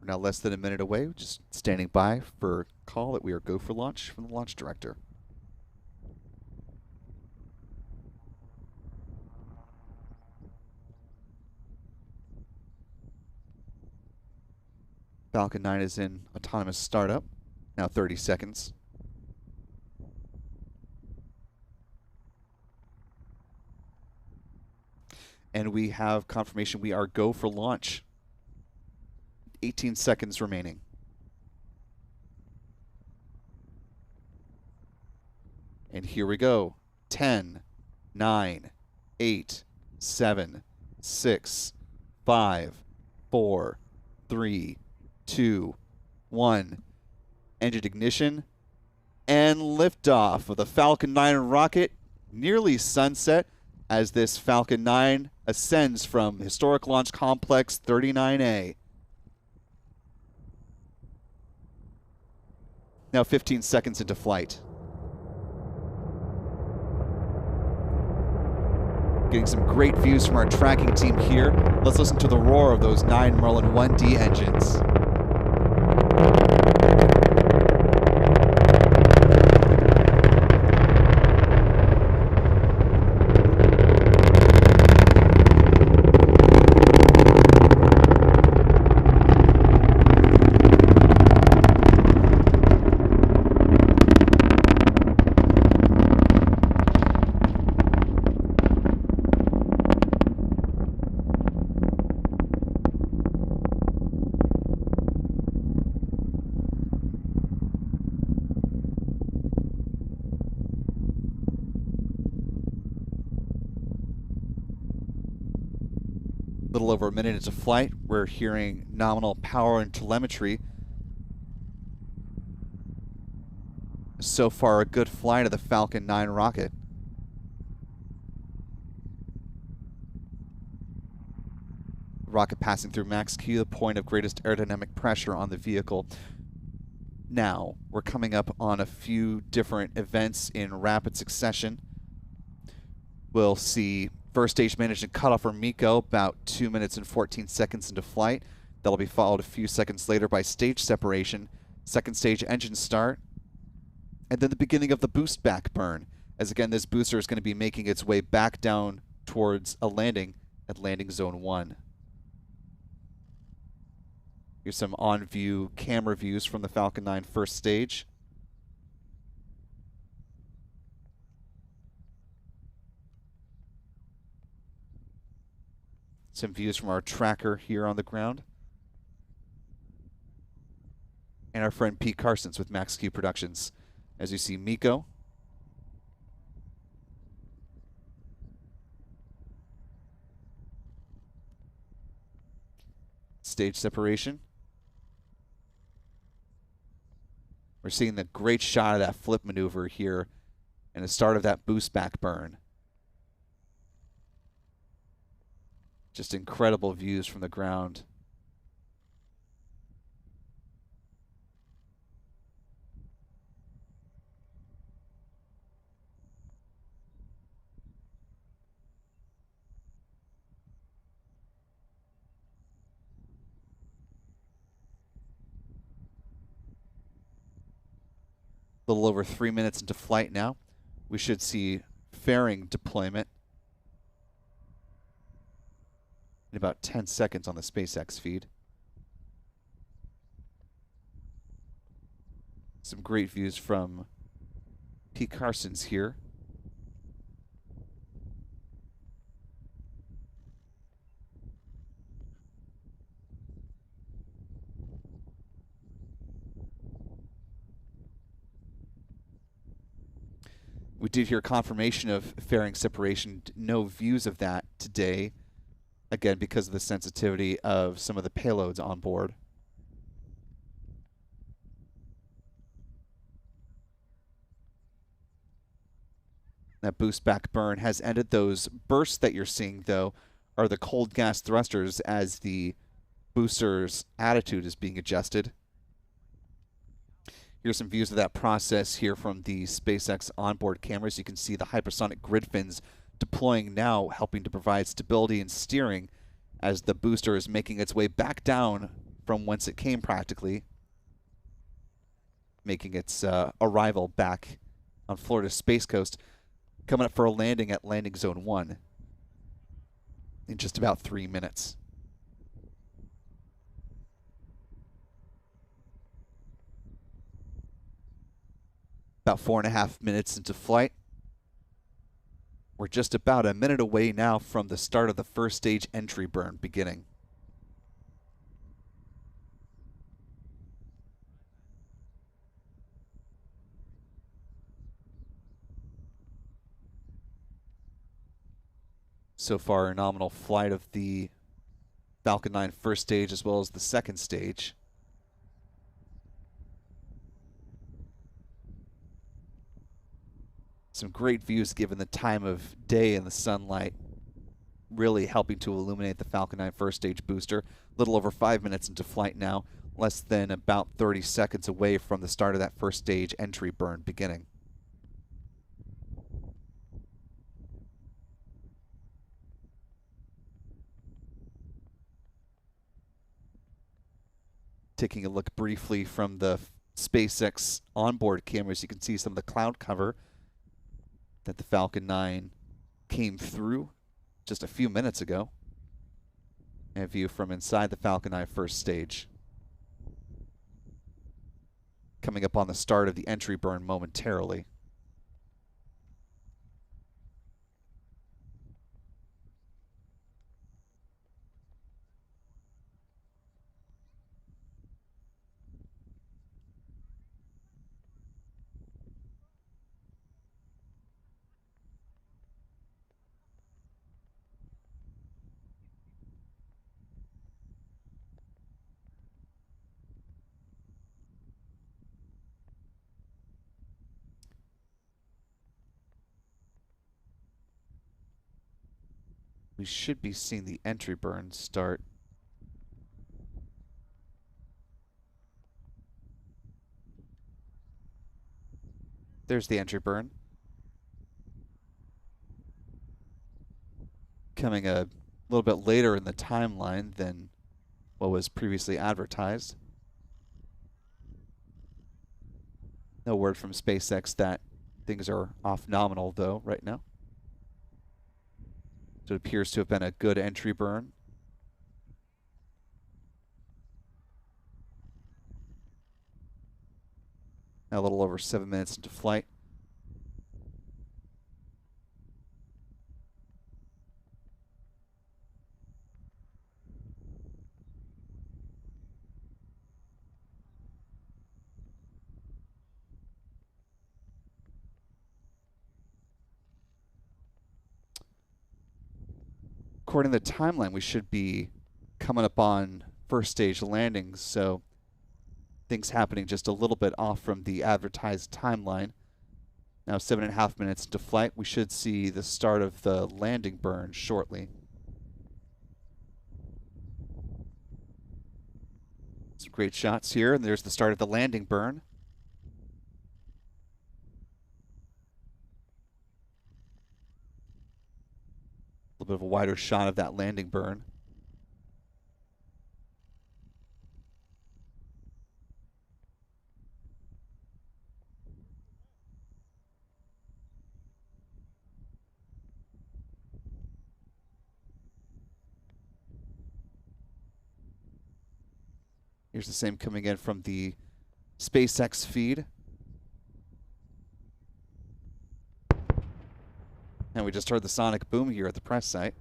We're now less than a minute away, just standing by for a call that we are go for launch from the launch director. Falcon 9 is in autonomous startup, now 30 seconds. And we have confirmation we are go for launch. 18 seconds remaining. And here we go. 10, 9, 8, 7, 6, 5, 4, 3, 2, 1. Engine ignition and liftoff of the Falcon 9 rocket, nearly sunset, as this Falcon 9 ascends from Historic Launch Complex 39A. Now 15 seconds into flight. Getting some great views from our tracking team here. Let's listen to the roar of those 9 Merlin 1D engines. Little over a minute into flight, we're hearing nominal power and telemetry. So far, a good flight of the Falcon 9 rocket. Rocket passing through Max-Q, the point of greatest aerodynamic pressure on the vehicle. Now, we're coming up on a few different events in rapid succession. We'll see first stage management cutoff for MECO about 2 minutes and 14 seconds into flight. That'll be followed a few seconds later by stage separation, second stage engine start, and then the beginning of the boost back burn, as again this booster is going to be making its way back down towards a landing at landing zone 1. Here's some on-view camera views from the Falcon 9 first stage. Some views from our tracker here on the ground. And our friend Pete Carson's with Max-Q Productions. As you see MECO. Stage separation. We're seeing the great shot of that flip maneuver here and the start of that boost back burn. Just incredible views from the ground. A little over 3 minutes into flight now. We should see fairing deployment in about 10 seconds on the SpaceX feed. Some great views from Pete Carson's here. We did hear confirmation of fairing separation. No views of that today. Again, because of the sensitivity of some of the payloads on board. That boost back burn has ended. Those bursts that you're seeing, though, are the cold gas thrusters as the booster's attitude is being adjusted. Here's some views of that process here from the SpaceX onboard cameras. You can see the hypersonic grid fins deploying now, helping to provide stability and steering as the booster is making its way back down from whence it came practically, making its arrival back on Florida's Space Coast, coming up for a landing at Landing Zone 1 in just about 3 minutes. About 4.5 minutes into flight. We're just about a minute away now from the start of the first stage entry burn beginning. So far, a nominal flight of the Falcon 9 first stage as well as the second stage. Some great views given the time of day and the sunlight, really helping to illuminate the Falcon 9 first stage booster. A little over 5 minutes into flight now, less than about 30 seconds away from the start of that first stage entry burn beginning. Taking a look briefly from the SpaceX onboard cameras, you can see some of the cloud cover that the Falcon 9 came through just a few minutes ago. And a view from inside the Falcon 9 first stage. Coming up on the start of the entry burn momentarily. We should be seeing the entry burn start There's the entry burn. Coming a little bit later in the timeline than what was previously advertised. No word from SpaceX that things are off nominal though right now. So it appears to have been a good entry burn. Now a little over 7 minutes into flight. According to the timeline, we should be coming up on first stage landings, so things happening just a little bit off from the advertised timeline. Now 7.5 minutes into flight, we should see the start of the landing burn shortly. Some great shots here, and there's the start of the landing burn. A little bit of a wider shot of that landing burn. Here's the same coming in from the SpaceX feed. And we just heard the sonic boom here at the press site.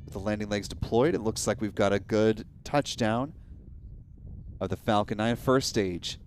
With the landing legs deployed, it looks like we've got a good touchdown of the Falcon 9 first stage.